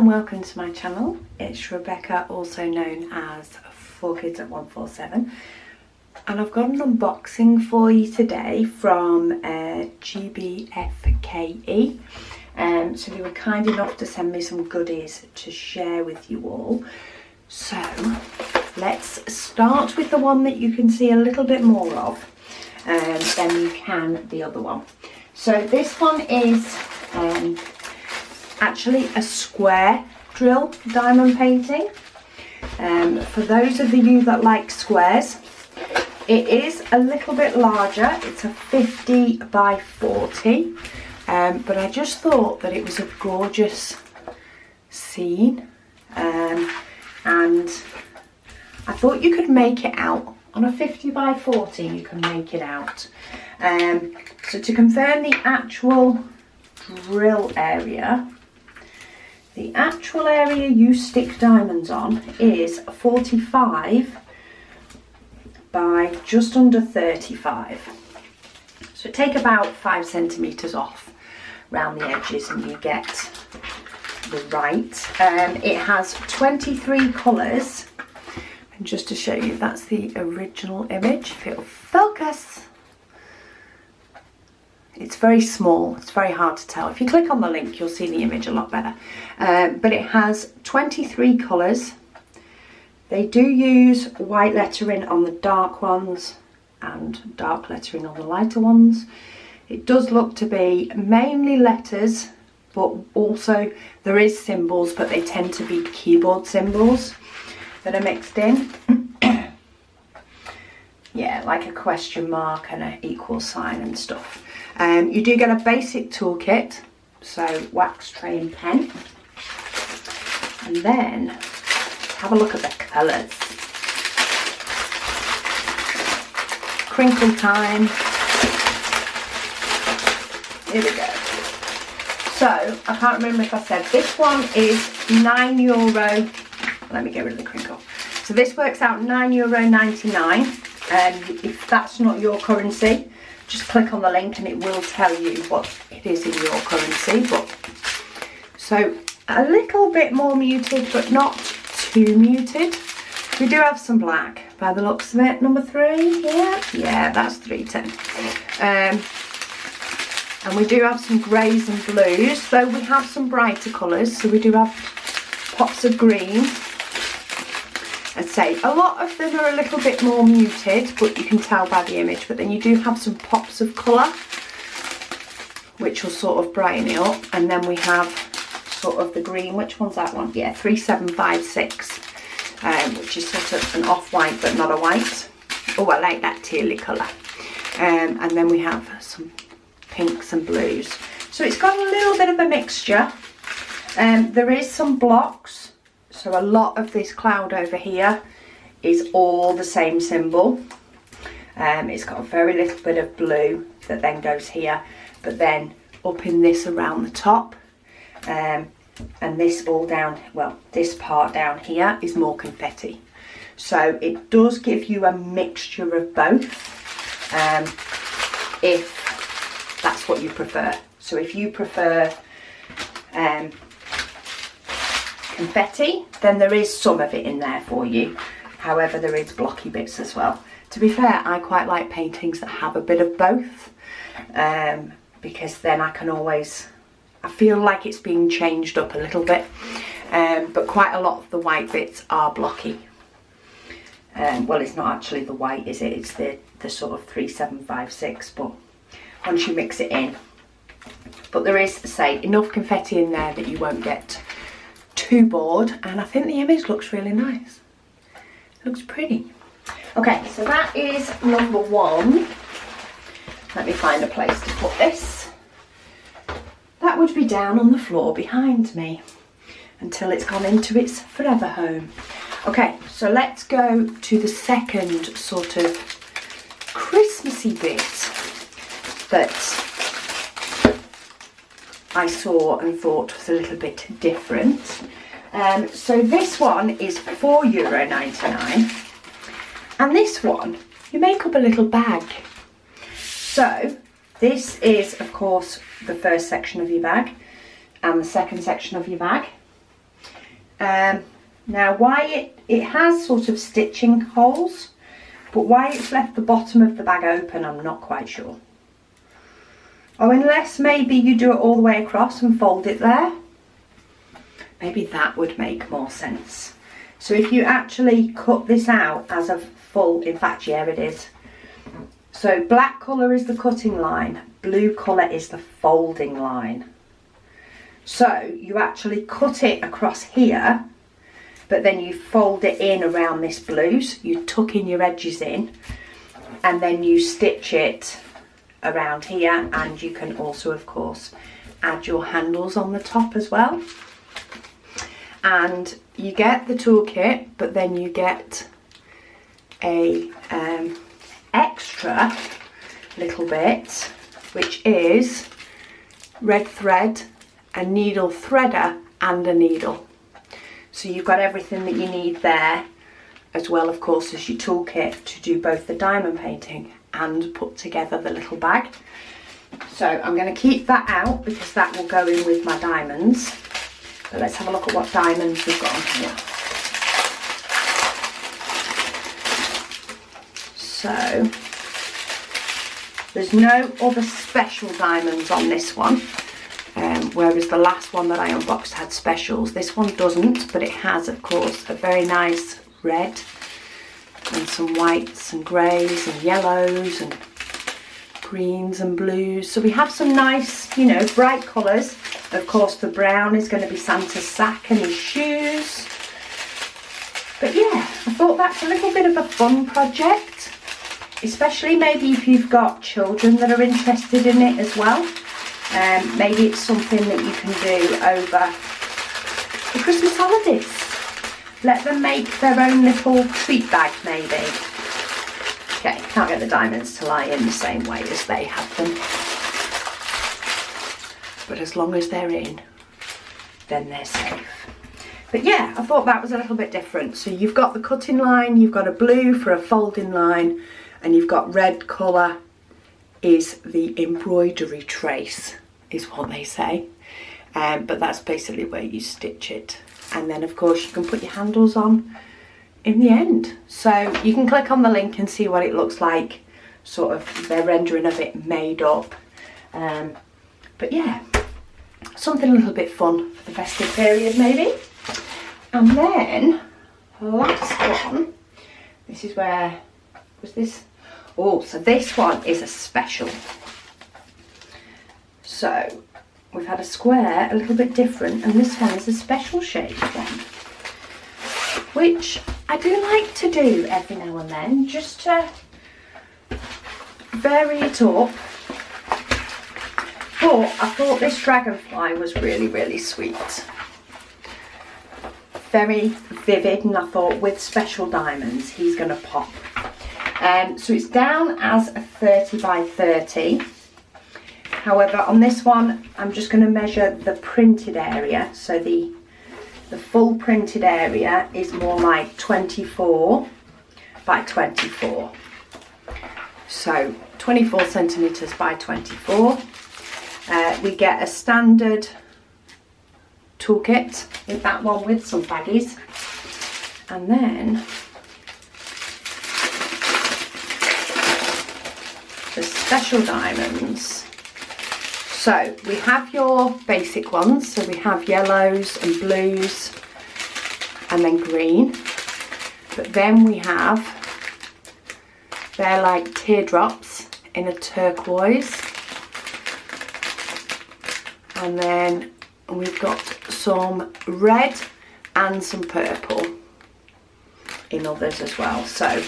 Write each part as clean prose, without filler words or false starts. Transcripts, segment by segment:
and welcome to my channel. It's Rebecca, also known as 4Kids at 147, and I've got an unboxing for you today from GBFKE. So they were kind enough to send me some goodies to share with you all. So let's start with the one that you can see a little bit more of than you can the other one. So this one is actually a square drill diamond painting. For those of you that like squares, it is a little bit larger. It's a 50 by 40, but I just thought that it was a gorgeous scene, and I thought you could make it out on a 50 by 40. You can make it out. So to confirm the actual drill area, the actual area you stick diamonds on is 45 by just under 35. So take about 5 centimetres off around the edges and you get the right. It has 23 colours, and just to show you, that's the original image, if it'll focus. It's very small, it's very hard to tell. If you click on the link, you'll see the image a lot better. But it has 23 colours. They do use white lettering on the dark ones and dark lettering on the lighter ones. It does look to be mainly letters, but also there is symbols, but they tend to be keyboard symbols that are mixed in. Yeah, like a question mark and an equal sign and stuff. You do get a basic toolkit, so wax, tray and pen. And then have a look at the colours. Crinkle time. Here we go. So, I can't remember if I said, this one is €9. Let me get rid of the crinkle. So this works out €9.99. If that's not your currency, just click on the link and it will tell you what it is in your currency. But so a little bit more muted, but not too muted. We do have some black by the looks of it. Number 3, yeah, that's 310. And we do have some greys and blues, though we have some brighter colours. So we do have pops of green. I'd say a lot of them are a little bit more muted, but you can tell by the image. But then you do have some pops of colour, which will sort of brighten it up. And then we have sort of the green. Which one's that one? Yeah, 3756, which is sort of an off-white, but not a white. Oh, I like that tealy colour. And then we have some pinks and blues. So it's got a little bit of a mixture. There is some blocks. So a lot of this cloud over here is all the same symbol. It's got a very little bit of blue that then goes here, but then up in this around the top, and this all down, well, this part down here is more confetti. So it does give you a mixture of both, if that's what you prefer. So if you prefer confetti, then there is some of it in there for you. However, there is blocky bits as well. To be fair, I quite like paintings that have a bit of both, because then I can always, I feel like it's being changed up a little bit, but quite a lot of the white bits are blocky. Well, it's not actually the white, is it? It's the sort of 3756, but once you mix it in. But there is, say, enough confetti in there that you won't get too bored, and I think the image looks really nice. It looks pretty. Okay, so that is number 1. Let me find a place to put this. That would be down on the floor behind me until it's gone into its forever home. Okay, so let's go to the second sort of Christmassy bit that I saw and thought was a little bit different. So this one is €4.99, and this one, you make up a little bag. So this is, of course, the first section of your bag and the second section of your bag. Now why it has sort of stitching holes, but why it's left the bottom of the bag open, I'm not quite sure. Oh, unless maybe you do it all the way across and fold it there. Maybe that would make more sense. So if you actually cut this out as a full, in fact, yeah, it is. So black colour is the cutting line, blue colour is the folding line. So you actually cut it across here, but then you fold it in around this blue, so you tuck in your edges in, and then you stitch it around here, and you can also, of course, add your handles on the top as well. And you get the toolkit, but then you get a extra little bit, which is red thread, a needle threader and a needle. So you've got everything that you need there, as well, of course, as your toolkit to do both the diamond painting and put together the little bag. So I'm going to keep that out because that will go in with my diamonds. But let's have a look at what diamonds we've got on here. So there's no other special diamonds on this one. Whereas the last one that I unboxed had specials. This one doesn't, but it has, of course, a very nice red and some whites and greys and yellows and greens and blues. So we have some nice, you know, bright colours. Of course, the brown is going to be Santa's sack and his shoes. But yeah, I thought that's a little bit of a fun project, especially maybe if you've got children that are interested in it as well. Maybe it's something that you can do over the Christmas holidays. Let them make their own little treat bag, maybe. Okay, can't get the diamonds to lie in the same way as they have them. But as long as they're in, then they're safe. But yeah, I thought that was a little bit different. So you've got the cutting line, you've got a blue for a folding line, and you've got red colour is the embroidery trace, is what they say. But that's basically where you stitch it. And then of course you can put your handles on in the end. So you can click on the link and see what it looks like. Sort of, they're rendering a bit made up. But yeah, something a little bit fun for the festive period maybe. And then, last one, this is where, was this? Oh, so this one is a special. So we've had a square, a little bit different, and this one is a special shaped one, which I do like to do every now and then, just to vary it up. But I thought this dragonfly was really, really sweet. Very vivid, and I thought with special diamonds, he's going to pop. So it's down as a 30 by 30. However, on this one, I'm just going to measure the printed area. So the full printed area is more like 24 by 24. So 24 centimetres by 24. We get a standard toolkit with that one with some baggies. And then the special diamonds. So we have your basic ones, so we have yellows and blues and then green, but then we have, they're like teardrops in a turquoise, and then we've got some red and some purple in others as well. So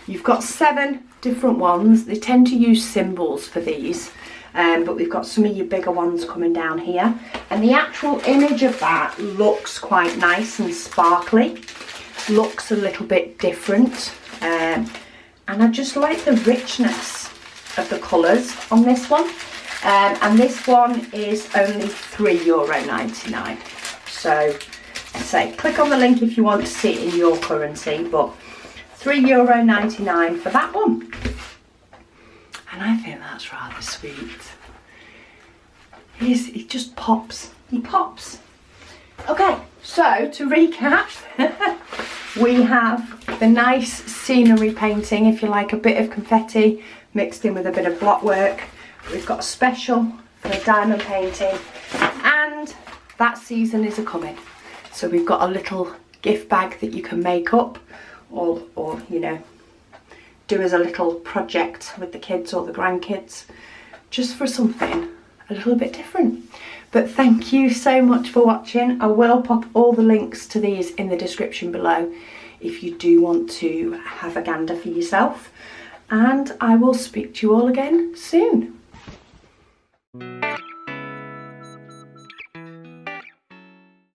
you've got 7 different ones. They tend to use symbols for these, but we've got some of your bigger ones coming down here, and the actual image of that looks quite nice and sparkly, looks a little bit different, and I just like the richness of the colours on this one. And this one is only €3.99. So say click on the link if you want to see it in your currency, but €3.99 for that one. And I think that's rather sweet. He just pops. He pops. Okay, so to recap, we have the nice scenery painting, if you like, a bit of confetti mixed in with a bit of block work. We've got a special for the diamond painting, and that season is a-coming. So we've got a little gift bag that you can make up or you know, do as a little project with the kids or the grandkids, just for something a little bit different. But thank you so much for watching. I will pop all the links to these in the description below if you do want to have a gander for yourself, and I will speak to you all again soon.